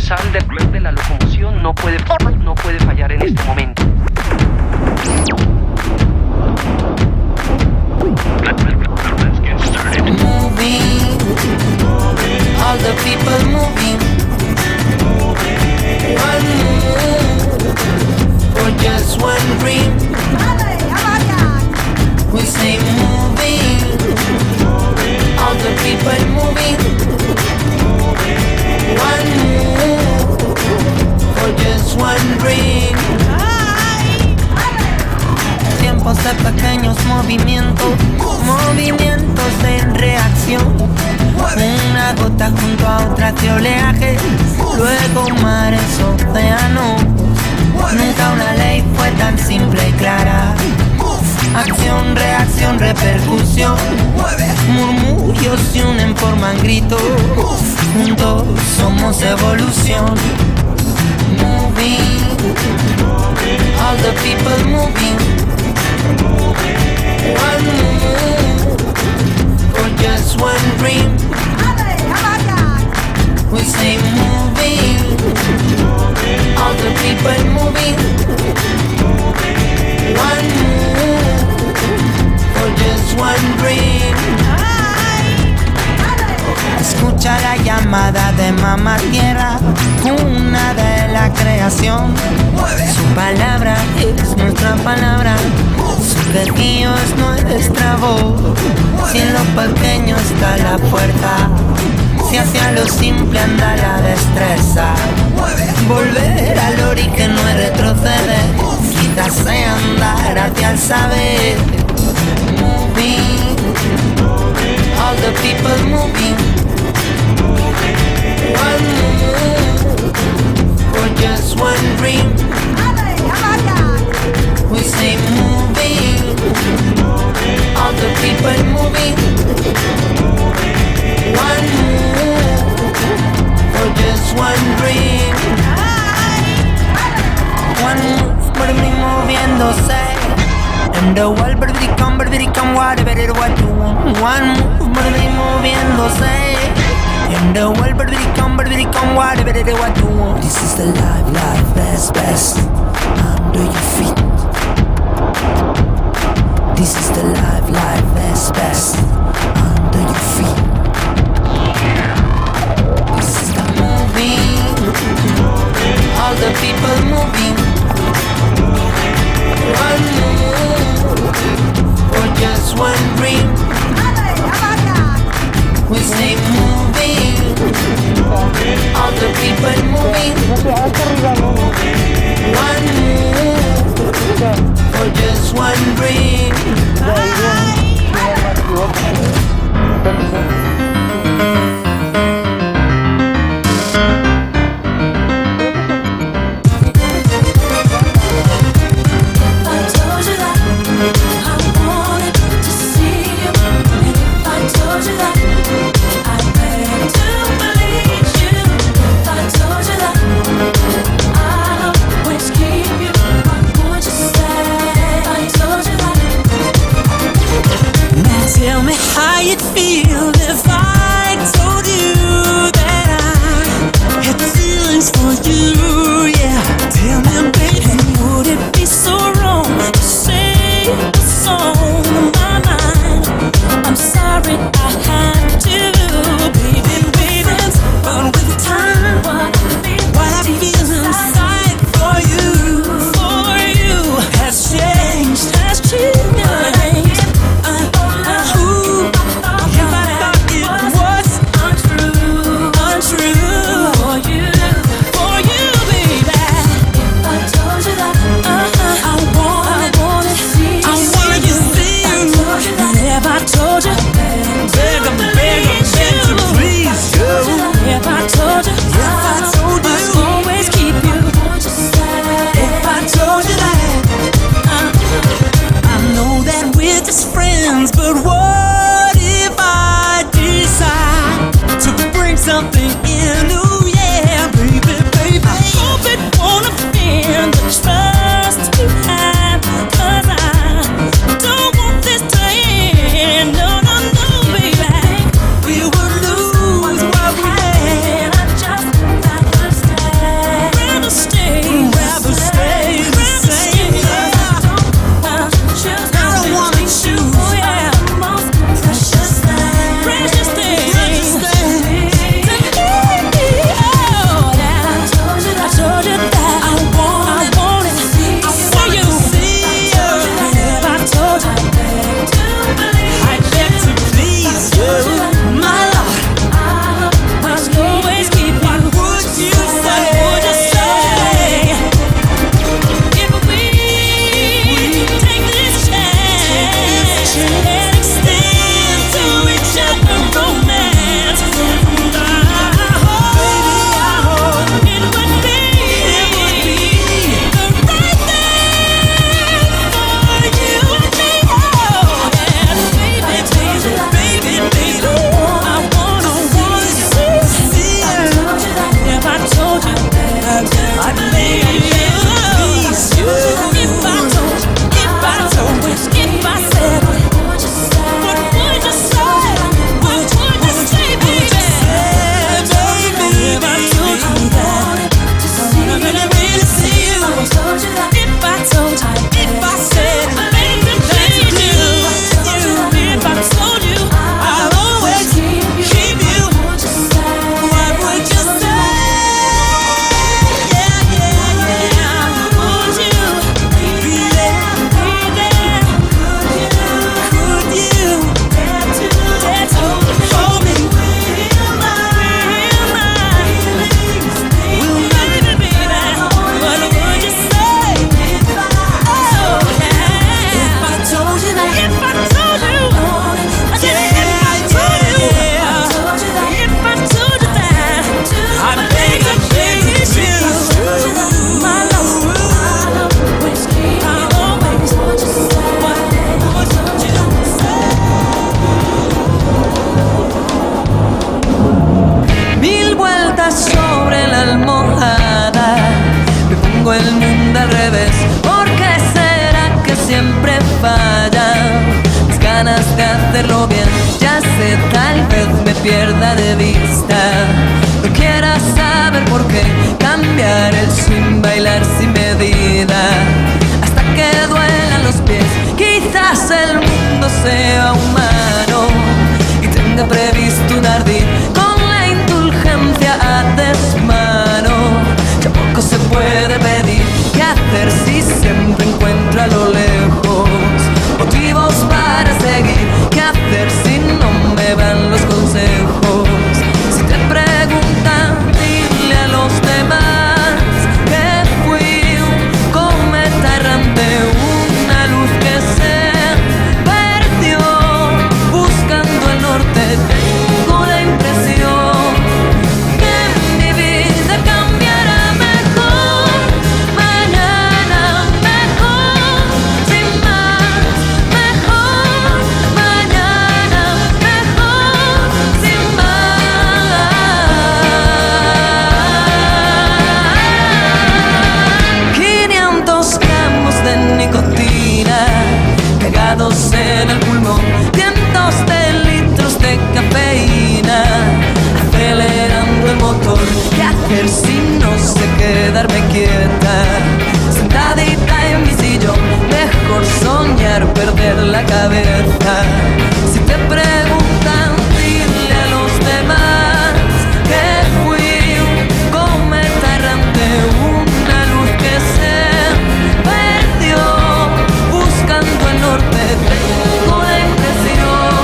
universal de la locomoción no puede fallar en este momento. Let's get started. Moving, all the people moving. One move for just one dream. We say moving, all the people moving. One move for just one dream. Tiempos de pequeños movimientos, movimientos en reacción. Una gota junto a otra que oleaje, luego mares, océanos. Nunca una ley fue tan simple y clara. Acción, reacción, repercusión. Murmullos se unen, forman gritos. Juntos somos evolución. Moving, all the people moving. One move for just one dream. We say moving, all the people moving. One move for just one dream. Escucha la llamada de mamá tierra, cuna de la creación. Su palabra es nuestra palabra, su quejío es nuestra voz. Si en lo pequeño está la puerta, si hacia lo simple anda la destreza. Volver al origen no es retroceder, quizás sea andar hacia el saber. Moving, all the people moving. One move for just one dream. We say moving, all the people moving. One move for just one dream. One move por mí moviéndose. And the world come whatever it what you want. One move por mí moviéndose. And the world come whatever it what you want. This is the life, best under your feet. This is the life, best under your feet. This is the moving, all the people moving. One move for just one dream. We say moving, all the people moving. One move for just one dream. Tell me how you'd feel if I told you that I had feelings for you, yeah. Tell me, baby, would it be so wrong to sing a song in my mind? I'm sorry I had to, baby, but with time, what I feel inside for you has changed, has changed. hacerlo bien. Ya sé, tal vez me pierda de vista. No quieras saber por qué cambiar el swing, bailar sin medida, hasta que duelan los pies. Quizás el mundo sea humano y tenga previsto un ardid con la indulgencia a desmano. Ya poco se puede pedir. ¿Qué hacer si siempre encuentro a lo lejos motivos para seguir? ¿Qué hacer si no me van los consejos? Si te preguntan, dile a los demás que fui un cometa errante, una luz que se perdió buscando el norte. Tengo la impresión que mi vida cambiará mejor mañana, mejor sin más, mejor mañana, mejor sin más. 500 gramos de nicotina pegados en el pulmón, cientos de litros de cafeína acelerando el motor. ¿Qué hacer si no sé quedarme quieta, sentadita en mi sillón? Mejor soñar, perder la cabeza. Si te preguntan, dile a los demás que fui un cometa errante, una luz que se perdió buscando el norte. Tengo la impresión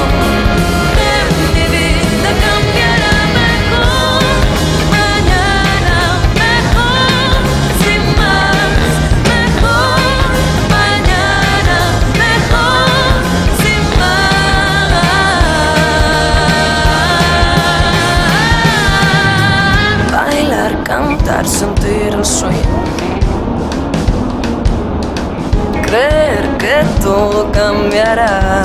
que mi vida cambiará mejor mañana, mejor sin más, mejor mañana, mejor sin más. Bailar, cantar, sentir el sueño, creer que todo cambiará.